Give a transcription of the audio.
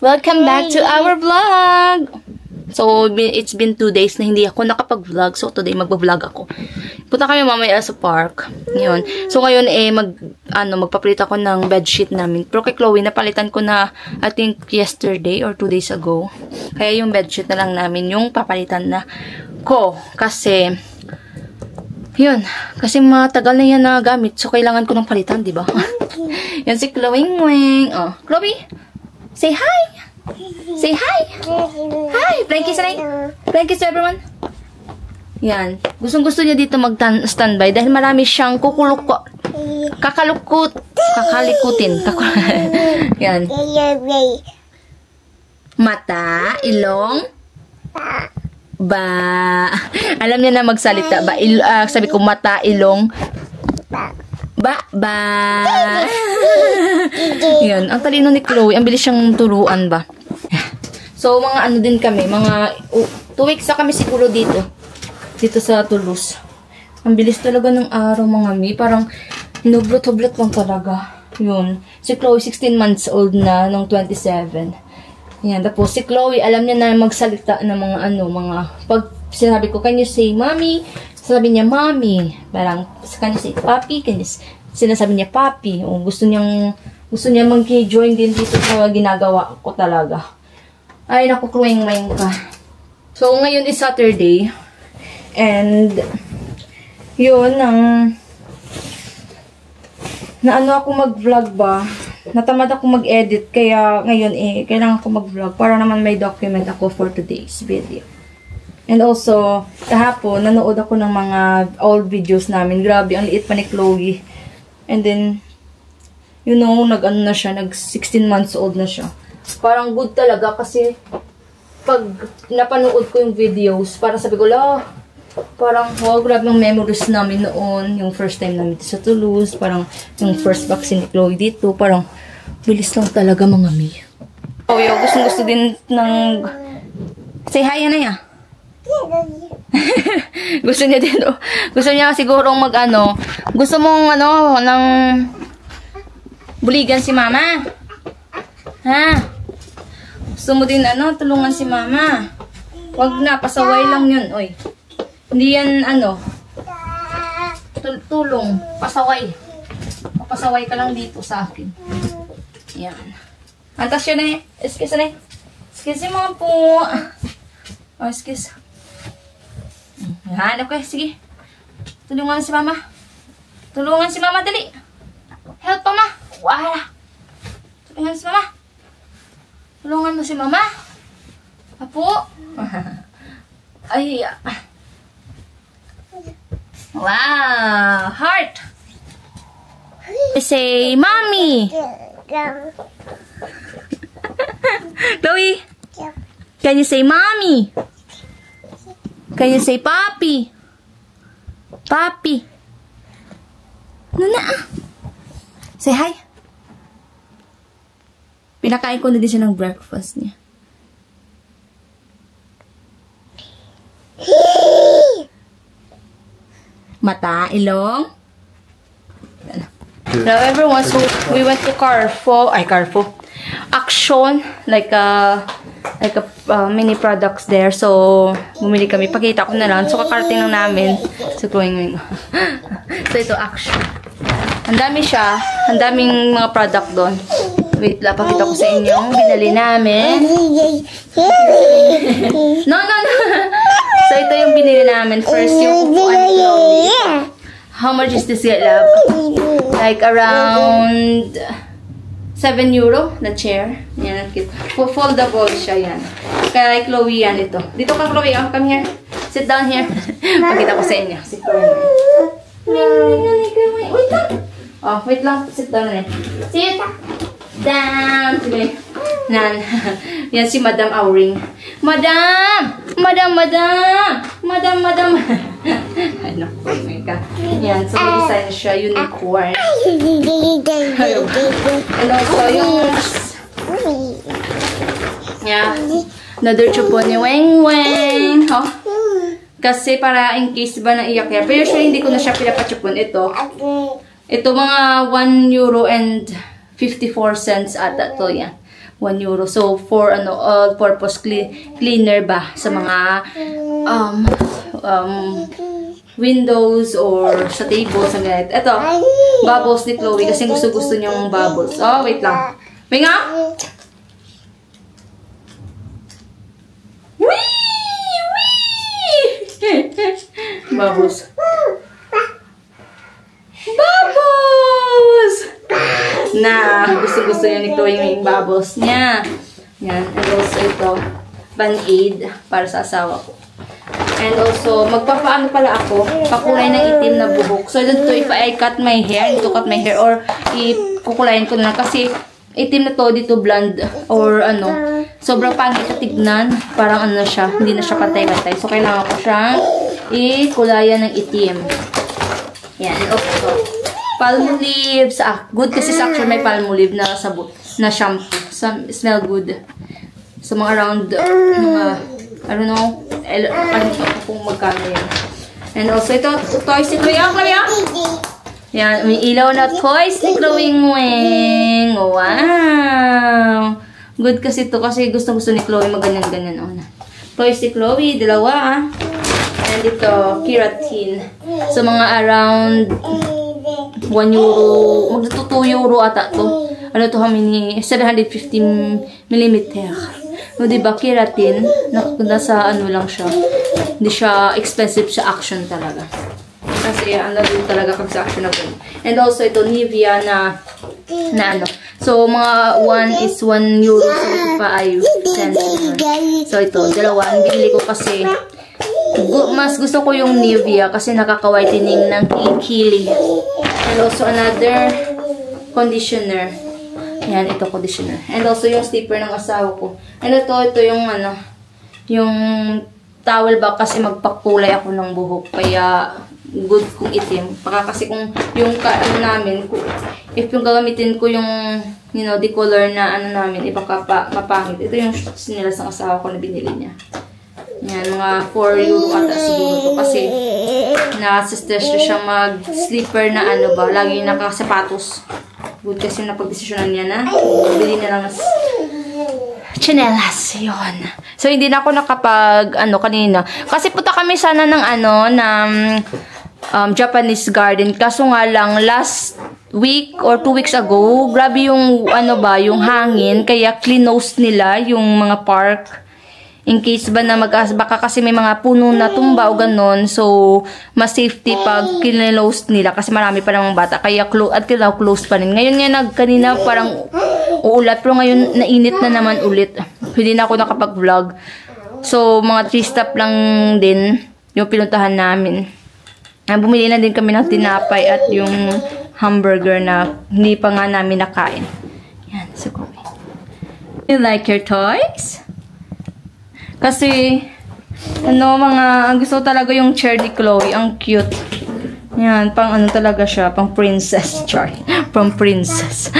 Welcome back to our vlog! So, it's been 2 days na hindi ako nakapag-vlog. So, today magpa-vlog ako. Punta kami mamaya sa park. Yun. So, ngayon magpapalit ako ng bedsheet namin. Pero kay Chloe, napalitan ko na, I think, yesterday or 2 days ago. Kaya yung bedsheet na lang namin yung papalitan na ko. Kasi, yun. Kasi matagal na yan na gamit. So, kailangan ko ng palitan, diba? Yan si Chloe Ngweng. Oh, Chloe! Say hi! Say hi! Hi! Flying kiss na Flying kiss to everyone. Yan. Gustong-gusto niya dito mag-standby dahil marami siyang kakalikutin. Yan. Mata, ilong, ba. Alam niya na magsalita ba? Sabi ko mata, ilong, ba. Yan. Ang talino ni Chloe. Ang bilis siyang turuan ba? So, mga ano din kami. Mga 2 weeks na kami siguro dito. Dito sa Toulouse. Ang bilis talaga ng araw mga mi. Parang hinublot-hublot lang talaga. Yun. Si Chloe 16 months old na nung 27. Yan. Tapos si Chloe alam niya na magsalita ng mga pag sinabi ko, can you say mommy? Sabi niya, mommy. Parang, can you say papi? Sinasabi niya, papi. O, gusto niya mag-join din dito sa ginagawa ko talaga. Ay, naku, Chloe-Ngweng ka. So, ngayon is Saturday. And, yun, naano ako mag-vlog ba? Natamad ako mag-edit. Kaya, ngayon kailangan ko mag-vlog para naman may document ako for today's video. And also, kahapon, nanood ako ng mga old videos namin. Grabe, ang liit pa ni Chloe. And then, you know, nag-16 months old na siya. Parang good talaga kasi pag napanood ko yung videos, parang sabi ko, parang, grabe ng memories namin noon. Yung first time namin sa Toulouse, parang yung first vaccine ni Chloe dito, parang bilis lang talaga mga mi. Oh, yo, gusto din ng say hi na ya. Gusto niya din, gusto niya siguro gusto mong ng buligan si mama. Ha? Gusto mo din tulungan si mama. Wag na, pasaway lang yun, oy. Hindi yan tulong, pasaway. Pasaway ka lang dito sa akin. Yan. Antas yun excuse na excuse mo po. Oh, excuse. Hanap ko, sige. Tulungan si mama. Tulungan si mama, dali. Help mama. Wala. Tulungan si mama. Tulungan mo si mama. Apo. Ay. Wow. Heart. Say, mommy. Chloe. Can you say mommy? Can you say papi? Papi. Nana. Say hi. Pinakain ko na din siya ng breakfast niya. Mata, ilong. Now everyone, so we went to Carrefour. Action, like mini products there. So, bumili kami. Pakita ko na lang. So, kakarating lang namin. So, Chloe-Ngweng. So, ito, Action. Ang dami siya. Ang daming mga product doon. Wait, pakita ko sa inyo. Binali namin. No. So, ito yung binili namin. First, yung upuan ko. How much is this, love? Like, around 7 euro na chair. Yan, cute. Foldable siya, yan. Kay Chloe yan ito. Dito ka, Chloe. Come here. Sit down here. Pakita ko sa inyo. Si Chloe. Wait lang. Oh, wait lang. Sit down na. Sit down. Sige. Nan. Yan si Madam Auring. Madam! Ano? Oh my God. Yan. So, may design siya. Unicorn. And also, yung yeah. Another chupon ni Weng. Oh. Kasi para in case ba naiyak yan. Pero usually hindi ko na siya pinapachupon. Ito mga 1 euro and 54 cents ata to yan. 1 euro. So, for all-purpose cleaner ba sa mga windows or sa table, sa ganit. Ito, bubbles ni Chloe kasi gusto-gusto niyang bubbles. Oh, wait lang. May nga! Wee! Wee! Bubbles. Bubbles! Na, gusto-gusto niya ni Chloe yung bubbles niya. Yan. And also ito, Band-Aid para sa asawa ko. And also, magpapaano pala ako, pakulay ng itim na buhok. So, dito if I cut my hair, dito cut my hair, or ipukulayin ko na lang. Kasi, itim na to, dito blonde, or sobrang pangit na tignan. Parang siya, hindi na siya katay-katay. So, kailangan ko siyang ikulayan ng itim. Yan, and also, Palmolive. Good kasi sa action may Palmolive na sabon, na shampoo. Smell good. So, mga around, I don't know, kung magkano yan. And also, ito, toys ni Chloe. Yan, may ilaw na toys ni Chloe Nguyen. Wow! Good kasi ito, kasi gusto ni Chloe maganyan-ganyan. Toys ni Chloe, dalawa. And ito, keratin. So, mga around 1 euro, magto 2 euro ata to. Ano to, 750 millimeter. No, diba, keratin, nasa lang siya. Hindi siya expensive sa action talaga. Kasi, din talaga kag sa action na ganun. And also, ito, Nivea na So, mga 1 is 1 euro. So, ito pa ay 10. So, ito, dalawa. Ang binili ko kasi, mas gusto ko yung Nivea kasi nakaka-whitening ng kilikili. And also, another conditioner. Ayan, ito conditioner. And also yung slipper ng asawa ko. And ito yung yung towel ba kasi magpakulay ako ng buhok. Kaya good kung itim. Kasi kung yung namin, if yung gagamitin ko yung, the color na namin, iba ka pa mapangit. Ito yung sinilas ng asawa ko na binili niya. Yan, mga 4 euro ata siguro to. Kasi nasa-stress siya mag-slipper na lagi nakasapatos. Good kasi napag-desisyonan niya na bili na lang chinelas. Yun. So, hindi na ako nakapag, kanina. Kasi punta kami sana ng, Japanese garden. Kaso nga lang, last week or 2 weeks ago, grabe yung, yung hangin. Kaya close nila yung mga park. In case ba na baka kasi may mga puno na tumba o ganon. So, mas safety pag kinlose nila. Kasi marami pa namang bata. Kaya close pa rin. Ngayon nga kanina parang uulat. Pero ngayon nainit na naman ulit. Hindi na ako nakapag-vlog. So, mga 3 stop lang din yung pinuntahan namin. Bumili na din kami ng tinapay at yung hamburger na hindi pa nga namin nakain. Yan. So, you like your toys? Kasi, ang gusto talaga yung chair ni Chloe. Ang cute. Yan, pang talaga siya. Pang princess. Char. From princess.